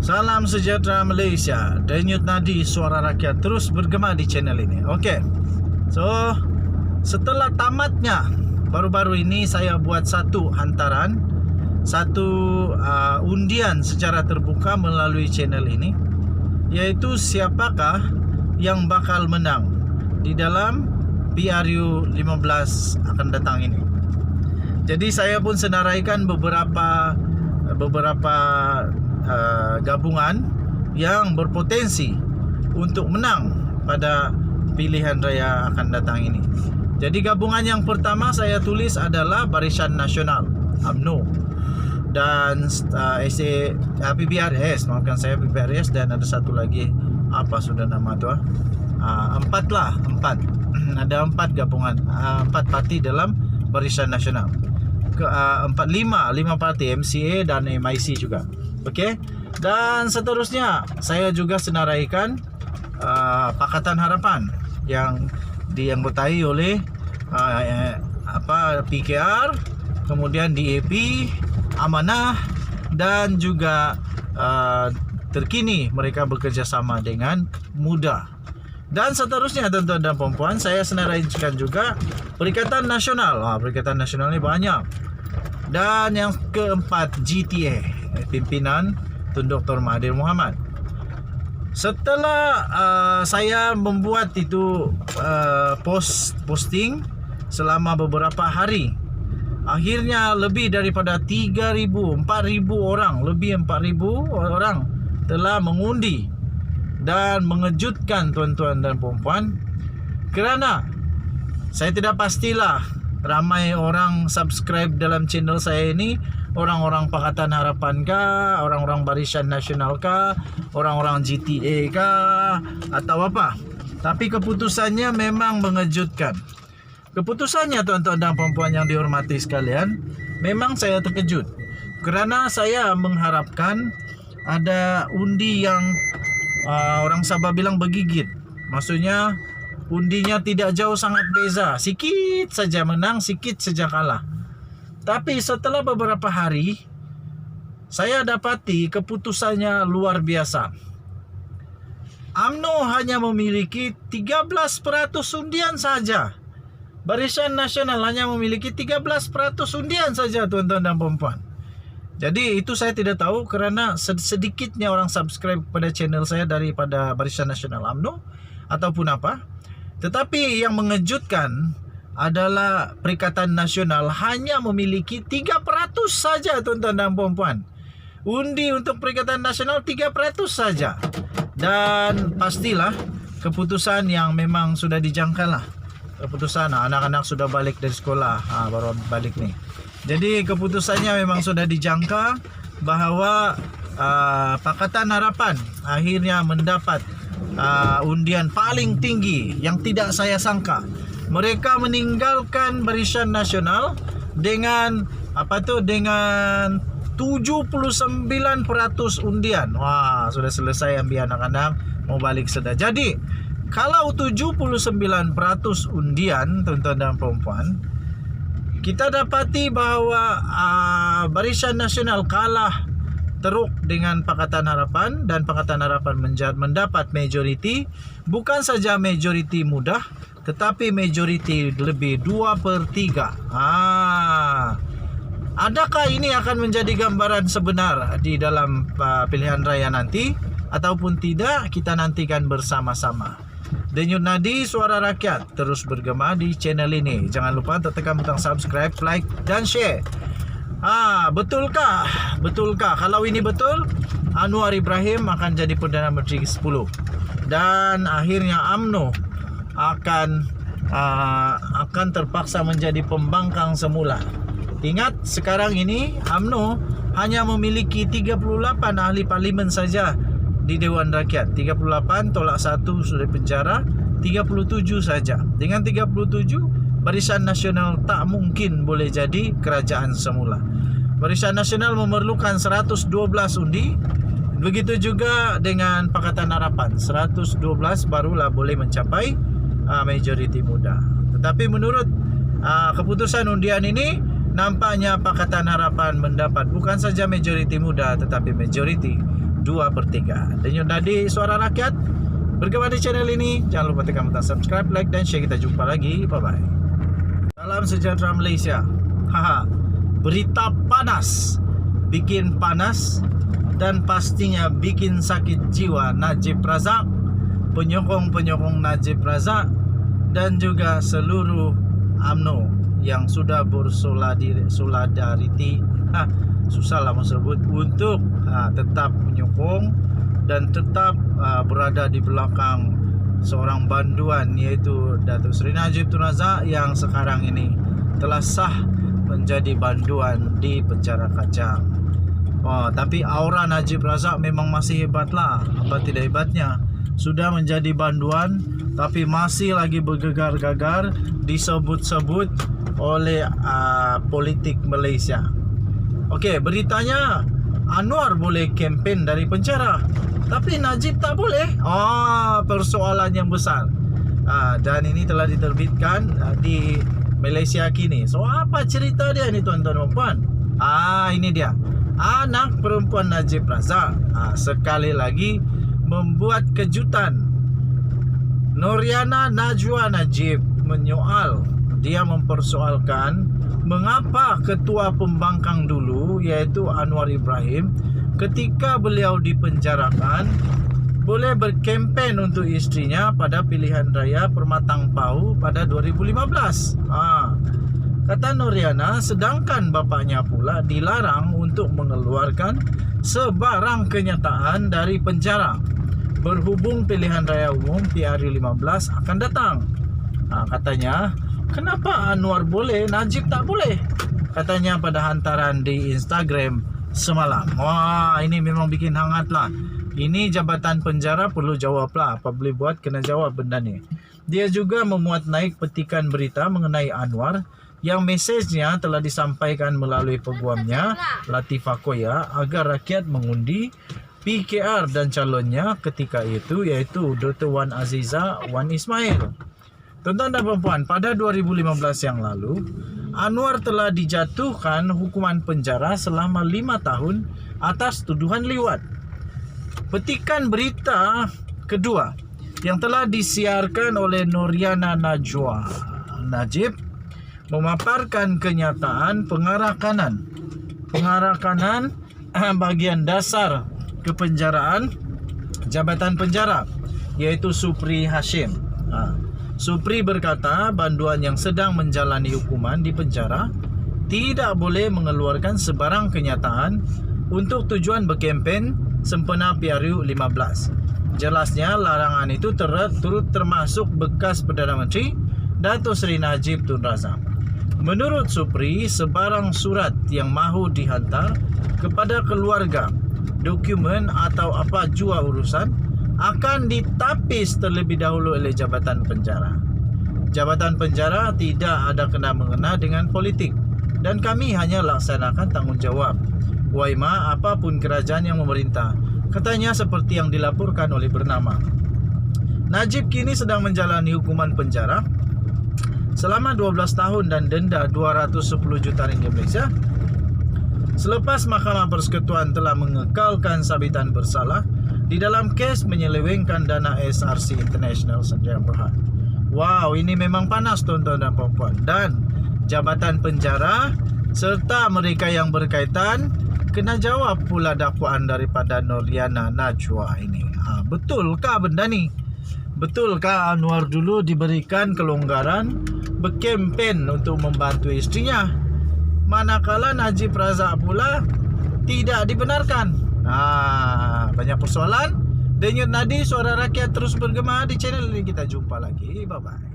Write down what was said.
Salam sejahtera Malaysia. Denyut nadi suara rakyat terus bergema di channel ini. Okey. So, setelah tamatnya baru-baru ini saya buat satu hantaran, satu undian secara terbuka melalui channel ini, yaitu siapakah yang bakal menang di dalam PRU 15 akan datang ini. Jadi saya pun senaraikan beberapa gabungan yang berpotensi untuk menang pada pilihan raya akan datang ini. Jadi gabungan yang pertama saya tulis adalah Barisan Nasional UMNO dan PBRS, maafkan saya, PBRS, dan ada satu lagi, apa sudah nama tu, empat ada empat gabungan, empat parti dalam Barisan Nasional, lima parti, MCA dan MIC juga. Okey. Dan seterusnya saya juga senaraikan Pakatan Harapan yang dianggotai oleh PKR, kemudian DAP, Amanah, dan juga terkini mereka bekerjasama dengan Muda. Dan seterusnya tuan-tuan dan puan-puan, saya senaraikan juga Perikatan Nasional. Perikatan Nasional ni banyak. Dan yang keempat, GTA, pimpinan Tun Dr. Mahathir Mohamad. Setelah saya membuat itu posting selama beberapa hari, akhirnya lebih daripada 4,000 orang, lebih 4,000 orang telah mengundi dan mengejutkan tuan-tuan dan puan-puan, kerana saya tidak pastilah ramai orang subscribe dalam channel saya ini orang-orang Pakatan Harapan kah, orang-orang Barisan Nasional kah, orang-orang GTA kah, atau apa. Tapi keputusannya memang mengejutkan. Keputusannya tuan-tuan dan puan-puan yang dihormati sekalian, memang saya terkejut, kerana saya mengharapkan ada undi yang orang Sabah bilang bergigit. Maksudnya undinya tidak jauh sangat beza, sikit saja menang, sikit saja kalah. Tapi setelah beberapa hari, saya dapati keputusannya luar biasa. UMNO hanya memiliki 13% undian saja. Barisan Nasional hanya memiliki 13% undian saja, tuan-tuan dan puan-puan. Jadi itu saya tidak tahu, kerana sedikitnya orang subscribe pada channel saya daripada Barisan Nasional UMNO ataupun apa. Tetapi yang mengejutkan adalah Perikatan Nasional hanya memiliki 3% saja, tuan-tuan dan puan-puan. Undi untuk Perikatan Nasional 3% saja. Dan pastilah keputusan yang memang sudah dijangka lah. Keputusan anak-anak sudah balik dari sekolah, baru balik nih. Jadi keputusannya memang sudah dijangka bahawa Pakatan Harapan akhirnya mendapat undian paling tinggi yang tidak saya sangka. Mereka meninggalkan Barisan Nasional dengan dengan 79% undian. Wah, sudah selesai ambil anak-anak, mau balik sudah. Jadi, kalau 79% undian, tuan-tuan dan puan-puan, kita dapati bahawa Barisan Nasional kalah teruk dengan Pakatan Harapan, dan Pakatan Harapan mendapat majoriti, bukan saja majoriti mudah, tetapi majoriti lebih 2/3. Adakah ini akan menjadi gambaran sebenar di dalam pilihan raya nanti ataupun tidak? Kita nantikan bersama-sama. Denyut nadi suara rakyat terus bergema di channel ini. Jangan lupa untuk tekan butang subscribe, like dan share. Betulkah? Kalau ini betul, Anwar Ibrahim akan jadi Perdana Menteri ke-10. Dan akhirnya UMNO akan terpaksa menjadi pembangkang semula. Ingat, sekarang ini UMNO hanya memiliki 38 ahli parlimen saja di Dewan Rakyat. 38 tolak 1 sudah penjara, 37 saja. Dengan 37, Barisan Nasional tak mungkin boleh jadi kerajaan semula. Barisan Nasional memerlukan 112 undi. Begitu juga dengan Pakatan Harapan, 112 barulah boleh mencapai majoriti muda. Tetapi menurut keputusan undian ini, nampaknya Pakatan Harapan mendapat bukan saja majoriti muda, tetapi majoriti 2/3. Denyut nadi suara rakyat bergema di channel ini. Jangan lupa tekan butang subscribe, like dan share. Kita jumpa lagi. Bye bye. Salam sejahtera Malaysia. Haha. Berita panas, bikin panas dan pastinya bikin sakit jiwa Najib Razak, penyokong-penyokong Najib Razak dan juga seluruh UMNO yang sudah bersolidariti, susahlah sebut, untuk tetap menyokong dan tetap berada di belakang seorang banduan, yaitu Datuk Seri Najib Tun Razak yang sekarang ini telah sah menjadi banduan di penjara Kajang. Tapi aura Najib Razak memang masih hebatlah. Apa tidak hebatnya? Sudah menjadi banduan tapi masih lagi bergegar-gegar disebut-sebut oleh politik Malaysia. Okey, beritanya Anwar boleh kempen dari penjara, tapi Najib tak boleh. Persoalan yang besar. Dan ini telah diterbitkan di Malaysia kini. So apa cerita dia ni tuan-tuan dan puan? Ini dia. Anak perempuan Najib Razak sekali lagi membuat kejutan. Noriana Najwa Najib menyoal, dia mempersoalkan mengapa ketua pembangkang dulu, iaitu Anwar Ibrahim, ketika beliau dipenjarakan boleh berkempen untuk istrinya pada pilihan raya Permatang Pau pada 2015. Kata Noriana, sedangkan bapaknya pula dilarang untuk mengeluarkan sebarang kenyataan dari penjara berhubung pilihan raya umum PRU 15 akan datang. Katanya, kenapa Anwar boleh, Najib tak boleh? Katanya pada hantaran di Instagram semalam. Ini memang bikin hangat lah. Ini jabatan penjara perlu jawab lah. Apa boleh buat, kena jawab benda ni. Dia juga memuat naik petikan berita mengenai Anwar yang mesejnya telah disampaikan melalui peguamnya Latifah Koya agar rakyat mengundi PKR dan calonnya ketika itu, iaitu Dr. Wan Aziza Wan Ismail. Tuan-tuan dan puan-puan, pada 2015 yang lalu, Anwar telah dijatuhkan hukuman penjara selama 5 tahun atas tuduhan liwat. Petikan berita kedua yang telah disiarkan oleh Noriana Najwa Najib memaparkan kenyataan pengarah kanan bahagian dasar kepenjaraan Jabatan Penjara, iaitu Supri Hashim. Supri berkata banduan yang sedang menjalani hukuman di penjara tidak boleh mengeluarkan sebarang kenyataan untuk tujuan berkempen sempena PRU 15. Jelasnya larangan itu turut termasuk bekas Perdana Menteri Datuk Seri Najib Tun Razak. Menurut Supri, sebarang surat yang mahu dihantar kepada keluarga, dokumen atau apa jua urusan akan ditapis terlebih dahulu oleh Jabatan Penjara. Jabatan Penjara tidak ada kena-mengena dengan politik dan kami hanya laksanakan tanggungjawab. Waima apapun kerajaan yang memerintah, katanya seperti yang dilaporkan oleh bernama. Najib kini sedang menjalani hukuman penjara selama 12 tahun dan denda 210 juta ringgit Malaysia. Selepas Mahkamah Persekutuan telah mengekalkan sabitan bersalah di dalam kes menyelewengkan dana SRC International Sdn Bhd. Wow, ini memang panas tuan-tuan dan puan-puan. Dan Jabatan Penjara serta mereka yang berkaitan kena jawab pula dakwaan daripada Noriana Najwa ini. Betulkah benda ni? Betulkah Anwar dulu diberikan kelonggaran berkempen untuk membantu istrinya, manakala Najib Razak pula tidak dibenarkan? Banyak persoalan. Denyut nadi suara rakyat terus bergema di channel ini. Kita jumpa lagi. Bye bye.